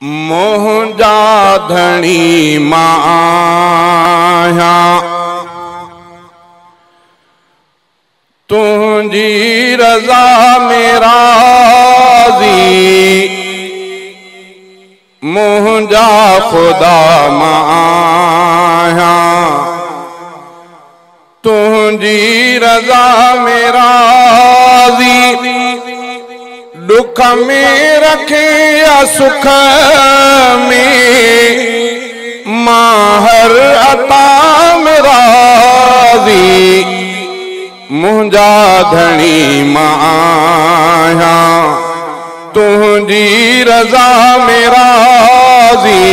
मुंहिंजा धणी मां आहियां, तुंहिंजी रज़ा में राज़ी, मुंहिंजा ख़ुदा मां आहियां, तुंहिंजी रज़ा में राज़ी। दुख में रखे या सुख में, मां हर अता में राज़ी, मुंहिंजा धणी मां आहियां, तुंहिंजी रज़ा में राज़ी,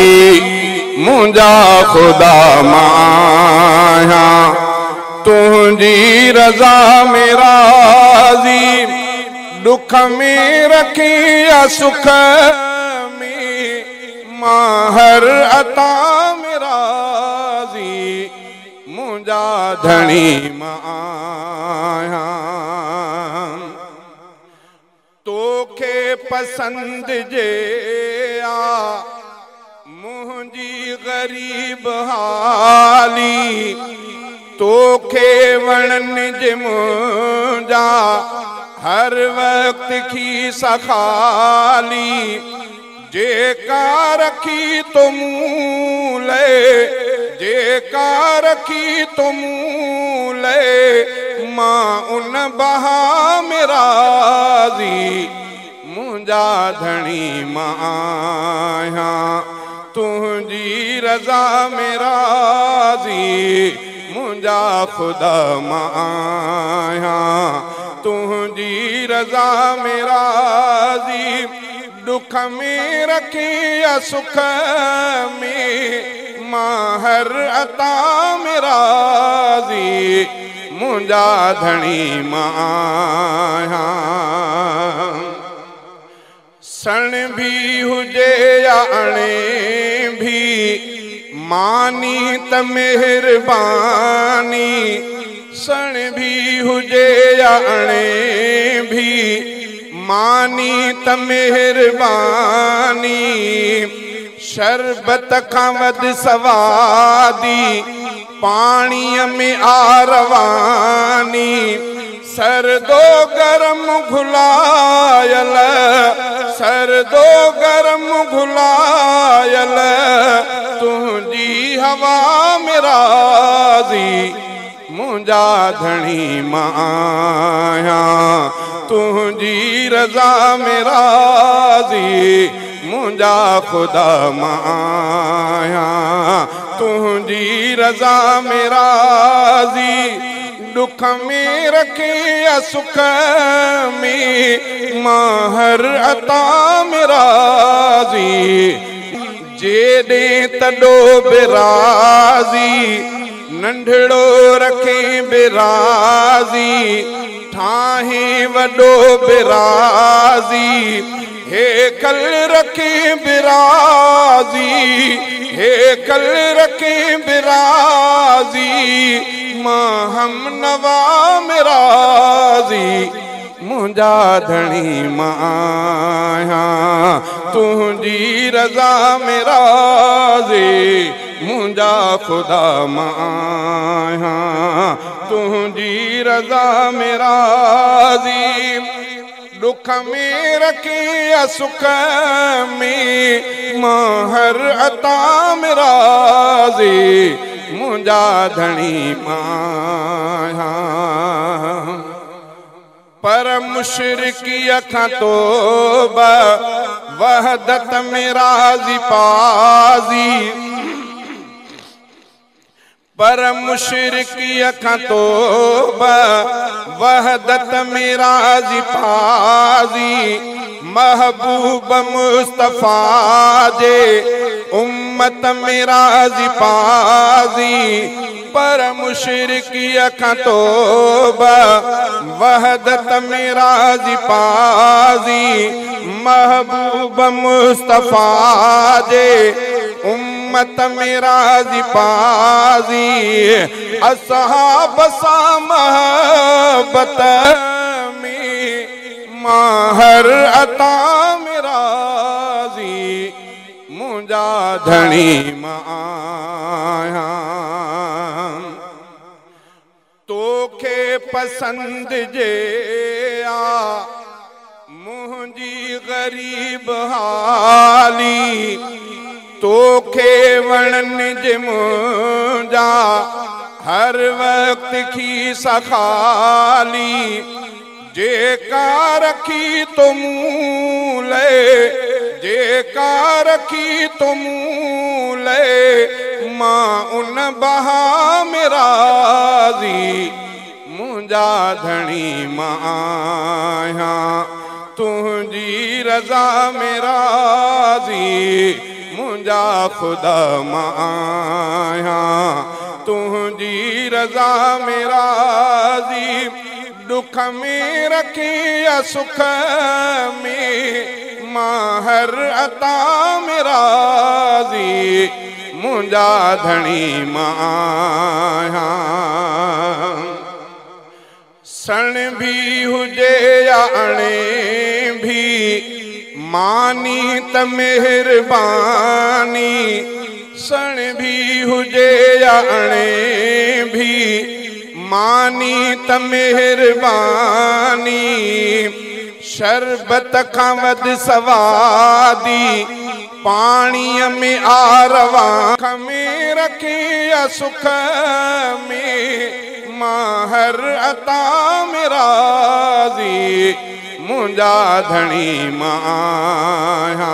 मुंहिंजा ख़ुदा मां आहियां, तुंहिंजी रज़ा में राज़ी। दुख में रखे या सुख में, मां हर अता में राज़ी, मुंहिंजा धणी मां आहियां। तोखे पसंद जे आ मुंहिंजी ग़रीब हाली, तोखे वणनि जे मुंहिंजा हर वक्त की सखाली। जेका रखी तो मूले, जेका रखी तो मूले, मां उन बहा में राज़ी, मुंहिंजा धणी मां आहियां, तुंहिंजी रज़ा में राज़ी, मुंहिंजा ख़ुदा मां आहियां, तुंहिंजी रज़ा में राज़ी। दुख में रखे या सुख में, मां हर अता में राज़ी, मुंहिंजा धणी मां आहियां। सण भी हुजे या अणे भी, मानी त मेहरबानी, सण भी हुजे या अणे भी, मानी त मेहरबानी। शरबत खां वध सवादी, पाणीअ में आरवानी, सरदो गरम घुलायल, सरदो गरम घुलायल, तुंहिंजी हवा में राज़ी, मुंहिंजा धणी मां आहियां, तुंहिंजी रज़ा में राज़ी, मुंहिंजा ख़ुदा मां आहियां, तुंहिंजी रज़ा में राज़ी। दुख में रखे या सुख में, मां हर अता में राज़ी, जेॾे तॾो बि राज़ी, नंढड़ो रखे बि राज़ी, ठाहे वॾो बि राज़ी, हेकल रखे बि राज़ी, हेकल रखे बि राज़ी, मां हम नवा में राज़ी, मुंहिंजा धणी मां आहियां, तुंहिंजी रज़ा में राज़ी, मुंहिंजा ख़ुदा मां आहियां, तुंहिंजी रज़ा में राज़ी। दुख में रखे या सुख में, मां हर अता में राज़ी, मुंहिंजा धणी मां आहियां। पर मुशरिकीअ खां तौबा, वहदत में राज़ी पाज़ी, पर मुशरिकीअ खां तौबा, वहदत में राज़ी पाज़ी। महबूब मुस्तफ़ा जे उम्मत में राज़ी पाज़ी, पर मुशरिकीअ खां तौबा, वहदत में राज़ी पाज़ी। महबूब मुस्तफ़ा जे उम्मत में राज़ी पाज़ी, असहाब सां महबत में, मां हर अता में राज़ी, मुंजा धणी मां आया तोखे पसंद जे आ मुंहिंजी गरीब हाली तोखे वणन जे मुंजा हर वक्त खी सखाली जेका रखी तो मूले जेका रखी तो मूले मां उन बहा में राज़ी मुंजा धणी मां आया तुझी रज़ा में राज़ी मुंजा खुदा मां आया तुझी रज़ा में राज़ी दुख में रखी या सुख में मां हर अता में राज़ी मुंजा धणी मां आया सण भी हुजे या अणे भी मानी त मेहरबानी सण भी हुजे या अणे भी मानी त मेहरबानी शरबत खां वध सवादी पाणीअ में आरवा में रखे या सुख में मां हर अता में राज़ी मुंजा धणी मां आया